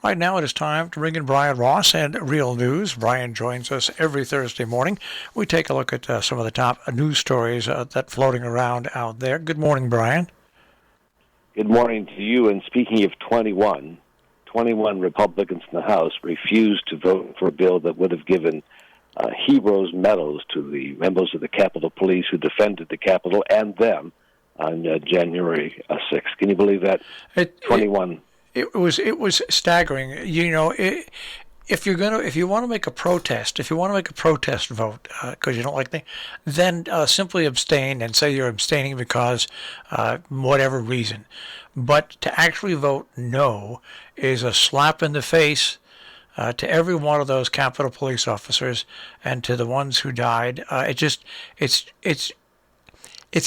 Right now it is time to bring in Brian Ross and Real News. Brian joins us every Thursday morning. We take a look at some of the top news stories that floating around out there. Good morning, Brian. Good morning to you. And speaking of 21 Republicans in the House refused to vote for a bill that would have given heroes medals to the members of the Capitol Police who defended the Capitol and them on January 6th. Can you believe that? 21. It was staggering. If you want to make a protest vote because you don't like things, then simply abstain and say you're abstaining because whatever reason. But to actually vote no is a slap in the face to every one of those Capitol Police officers and to the ones who died. It's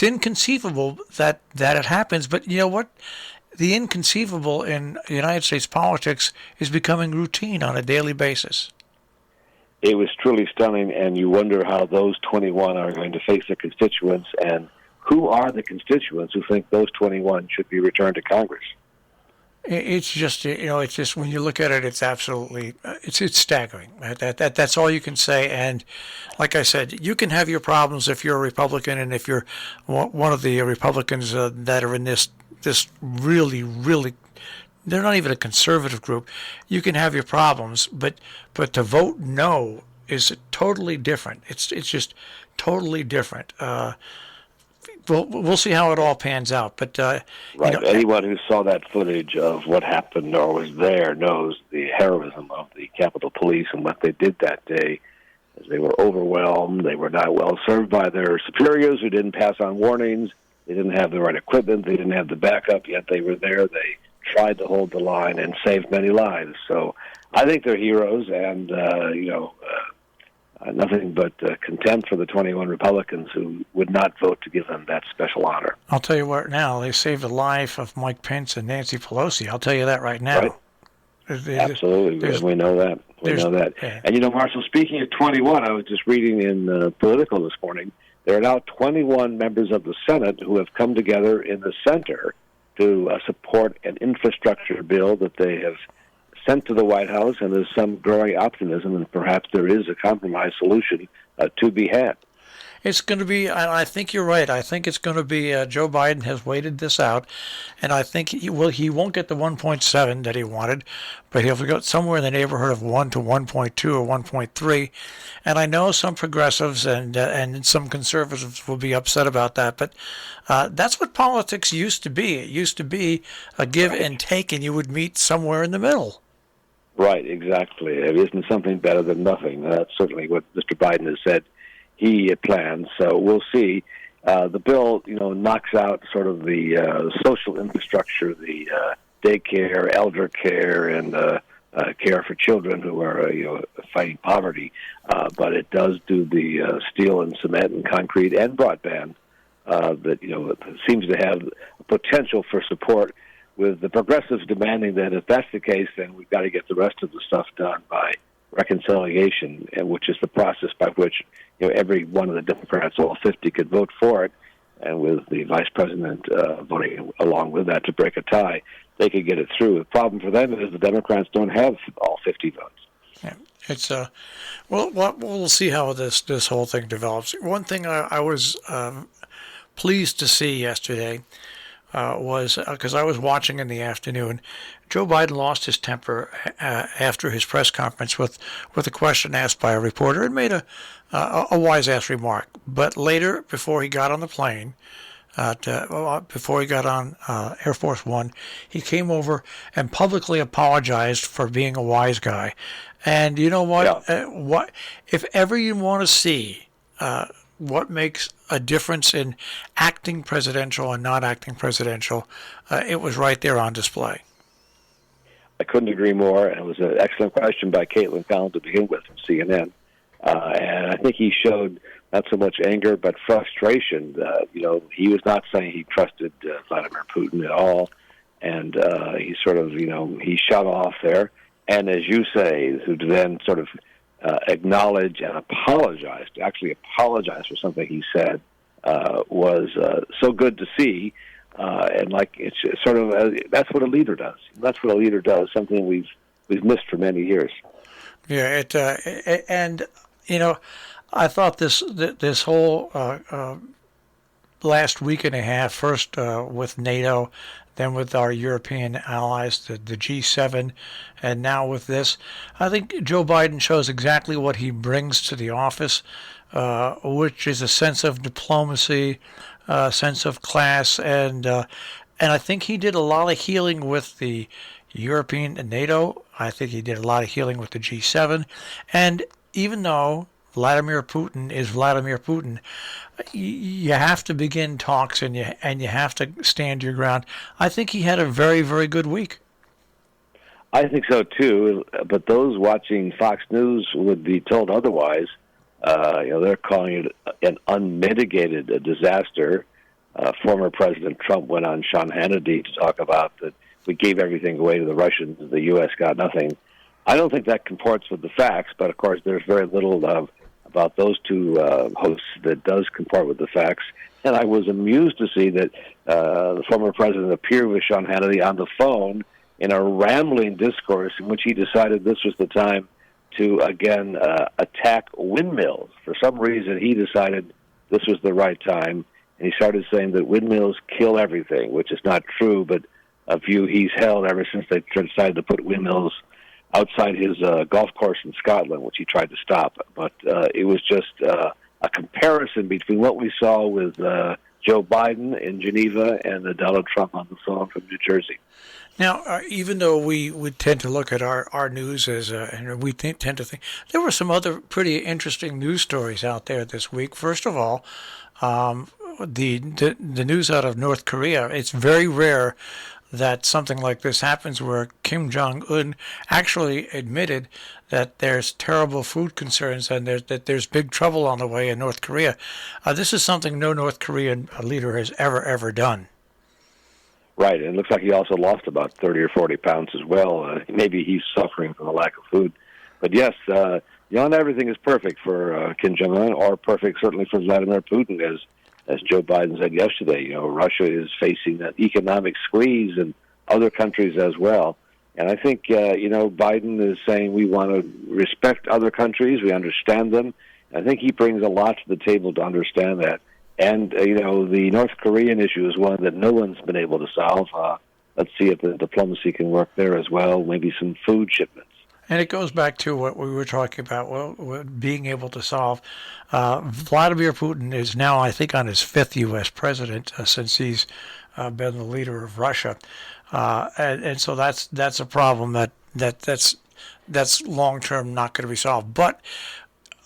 inconceivable that it happens. But you know what? The inconceivable in United States politics is becoming routine on a daily basis. It was truly stunning, and you wonder how those 21 are going to face their constituents, and who are the constituents who think those 21 should be returned to Congress. It's just when you look at it, it's absolutely, it's staggering. That's all you can say. And like I said, you can have your problems if you're a Republican and if you're one of the Republicans that are in this really, they're not even a conservative group. You can have your problems, but to vote no is totally different. It's just totally different. We'll see how it all pans out. But right, anyone who saw that footage of what happened or was there knows the heroism of the Capitol Police and what they did that day. As they were overwhelmed, they were not well served by their superiors who didn't pass on warnings. They didn't have the right equipment. They didn't have the backup, yet they were there. They tried to hold the line and saved many lives. So I think they're heroes, and, nothing but contempt for the 21 Republicans who would not vote to give them that special honor. I'll tell you what now. They saved the life of Mike Pence and Nancy Pelosi. I'll tell you that right now. Right. Absolutely. We know that. Yeah. And, Marshall, speaking of 21, I was just reading in Political this morning, there are now 21 members of the Senate who have come together in the center to support an infrastructure bill that they have sent to the White House, and there's some growing optimism, and perhaps there is a compromise solution to be had. It's going to be, I think you're right. I think it's going to be, Joe Biden has waited this out, and I think he won't get the 1.7 that he wanted, but he'll get somewhere in the neighborhood of 1 to 1.2 or 1.3. And I know some progressives and some conservatives will be upset about that, but that's what politics used to be. It used to be a give and take, and you would meet somewhere in the middle. Right, exactly. It isn't something better than nothing. That's certainly what Mr. Biden has said he plans. So we'll see. The bill, knocks out sort of the social infrastructure, the daycare, elder care, and care for children who are, fighting poverty. But it does do the steel and cement and concrete and broadband that, seems to have potential for support, with the progressives demanding that if that's the case, then we've got to get the rest of the stuff done by reconciliation, which is the process by which every one of the Democrats, all 50, could vote for it, and with the vice president voting along with that to break a tie, they could get it through. The problem for them is the Democrats don't have all 50 votes. Yeah, it's we'll see how this whole thing develops. One thing I was pleased to see yesterday was because I was watching in the afternoon. Joe Biden lost his temper after his press conference with a question asked by a reporter and made a wise-ass remark. But later, before he got on the plane, before he got on Air Force One, he came over and publicly apologized for being a wise guy. And you know what? Yeah. What if ever you want to see what makes a difference in acting presidential and not acting presidential, it was right there on display. I couldn't agree more, and it was an excellent question by Caitlin Collins to begin with from CNN. And I think he showed not so much anger, but frustration. He was not saying he trusted Vladimir Putin at all, and he sort of, he shut off there. And as you say, who then sort of acknowledge and apologize for something he said, was so good to see. And it's sort of, that's what a leader does. That's what a leader does, something we've we've missed for many years. Yeah, and I thought this whole last week and a half, first with NATO, then with our European allies, the G7, and now with this, I think Joe Biden shows exactly what he brings to the office, which is a sense of diplomacy, sense of class, and I think he did a lot of healing with the European and NATO. I think he did a lot of healing with the G7, and even though Vladimir Putin is Vladimir Putin, you have to begin talks and you have to stand your ground. I think he had a very, very good week. I think so too, but those watching Fox News would be told otherwise. They're calling it an unmitigated disaster. Former President Trump went on Sean Hannity to talk about that we gave everything away to the Russians, the U.S. got nothing. I don't think that comports with the facts, but of course there's very little about those two hosts that does comport with the facts. And I was amused to see that the former president appeared with Sean Hannity on the phone in a rambling discourse in which he decided this was the time to, again, attack windmills. For some reason, he decided this was the right time, and he started saying that windmills kill everything, which is not true, but a view he's held ever since they decided to put windmills outside his golf course in Scotland, which he tried to stop. But it was just a comparison between what we saw with Joe Biden in Geneva and Donald Trump on the phone from New Jersey. Now, even though we would tend to look at our news as, and we tend to think, there were some other pretty interesting news stories out there this week. First of all, the news out of North Korea. It's very rare that something like this happens where Kim Jong-un actually admitted that there's terrible food concerns and that there's big trouble on the way in North Korea. This is something no North Korean leader has ever done. Right, and it looks like he also lost about 30 or 40 pounds as well. Maybe he's suffering from a lack of food. But yes, not everything is perfect for Kim Jong-un, or perfect certainly for Vladimir Putin, as Joe Biden said yesterday. Russia is facing an economic squeeze, and other countries as well. And I think, Biden is saying we want to respect other countries, we understand them. I think he brings a lot to the table to understand that. And, the North Korean issue is one that no one's been able to solve. Let's see if the diplomacy can work there as well, maybe some food shipments. And it goes back to what we were talking about, being able to solve. Vladimir Putin is now, I think, on his fifth U.S. president since he's been the leader of Russia. And so that's a problem that's long-term not going to be solved. But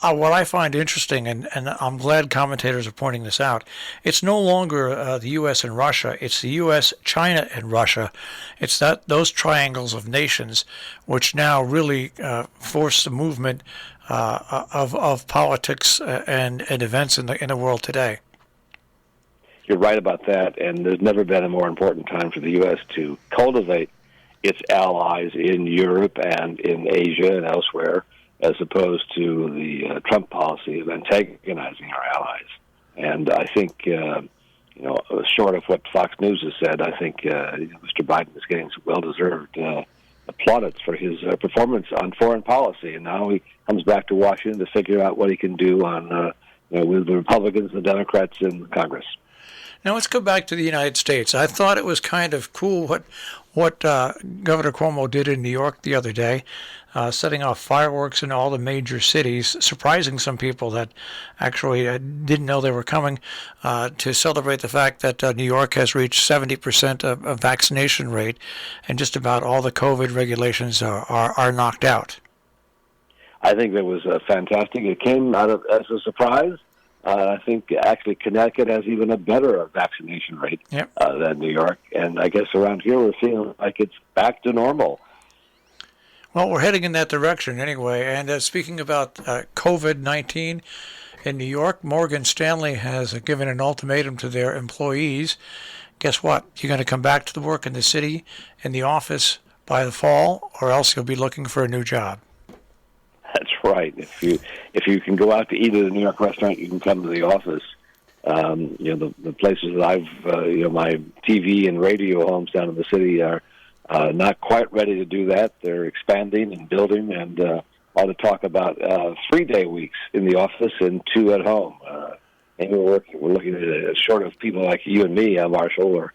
what I find interesting, and I'm glad commentators are pointing this out, it's no longer the U.S. and Russia. It's the U.S., China, and Russia. It's those triangles of nations which now really force the movement of politics and events in the world today. You're right about that, and there's never been a more important time for the U.S. to cultivate its allies in Europe and in Asia and elsewhere, as opposed to the Trump policy of antagonizing our allies. And I think, short of what Fox News has said, I think Mr. Biden is getting some well-deserved plaudits for his performance on foreign policy. And now he comes back to Washington to figure out what he can do on with the Republicans and the Democrats in Congress. Now let's go back to the United States. I thought it was kind of cool what Governor Cuomo did in New York the other day, setting off fireworks in all the major cities, surprising some people that actually didn't know they were coming, to celebrate the fact that New York has reached 70% of vaccination rate, and just about all the COVID regulations are knocked out. I think that was fantastic. It came out as a surprise. I think actually Connecticut has even a better vaccination rate than New York. And I guess around here we're feeling like it's back to normal. Well, we're heading in that direction anyway. And speaking about COVID-19 in New York, Morgan Stanley has given an ultimatum to their employees. Guess what? You're going to come back to the work in the city, in the office by the fall, or else you'll be looking for a new job. That's right. If you can go out to eat at a New York restaurant, you can come to the office. The places that I've my TV and radio homes down in the city are not quite ready to do that. They're expanding and building, and ought to talk about 3-day weeks in the office and 2 at home. And we're looking at it short of people like you and me, Marshall, or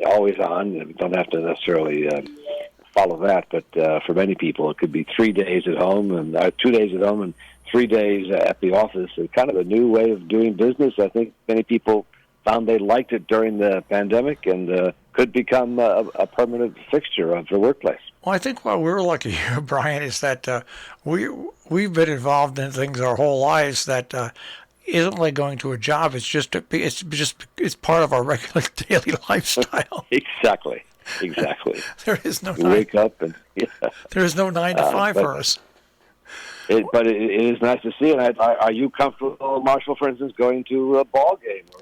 always on. We don't have to necessarily follow that, but for many people, it could be 3 days at home and 2 days at home and 3 days at the office. It's kind of a new way of doing business. I think many people found they liked it during the pandemic and could become a permanent fixture of their workplace. Well, I think what we're lucky here, Brian, is that we've been involved in things our whole lives that isn't like going to a job. It's part of our regular daily lifestyle. Exactly. There is no wake up and there is no 9 to 5 for us. But it is nice to see. And are you comfortable, Marshall, for instance, going to a ball game or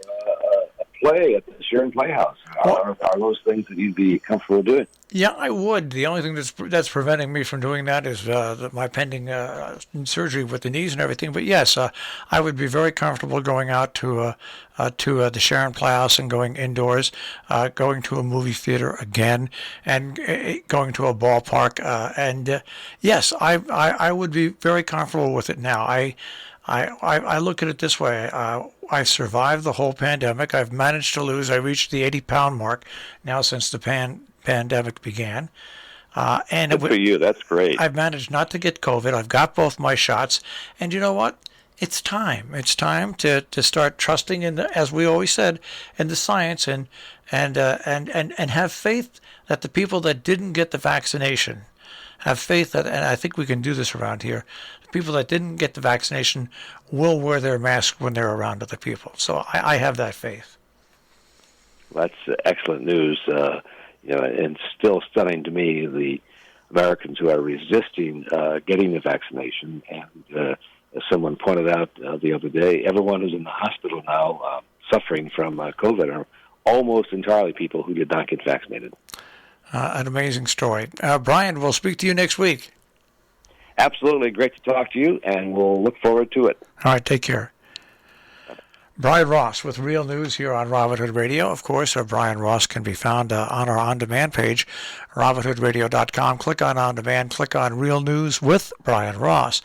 a play at the Sharon Playhouse? Are those things that you'd be comfortable doing? Yeah, I would. The only thing that's preventing me from doing that is my pending surgery with the knees and everything. But yes, I would be very comfortable going out to the Sharon Playhouse and going indoors, going to a movie theater again, and going to a ballpark. And yes, I would be very comfortable with it now. I look at it this way. I survived the whole pandemic. I've managed to lose. I reached the 80-pound mark now since the pandemic began. And good for you. That's great. I've managed not to get COVID. I've got both my shots. And you know what? It's time. It's time to start trusting in as we always said, in the science and have faith that the people that didn't get the vaccination have faith that, and I think we can do this around here, the people that didn't get the vaccination will wear their mask when they're around other people. So I have that faith. That's excellent news. And still stunning to me, the Americans who are resisting getting the vaccination. And as someone pointed out the other day, everyone who's in the hospital now suffering from COVID are almost entirely people who did not get vaccinated. An amazing story. Brian, we'll speak to you next week. Absolutely. Great to talk to you, and we'll look forward to it. All right. Take care. Brian Ross with Real News here on Robert Hood Radio. Of course, Brian Ross can be found on our on-demand page, roberthoodradio.com. Click on On Demand, click on Real News with Brian Ross.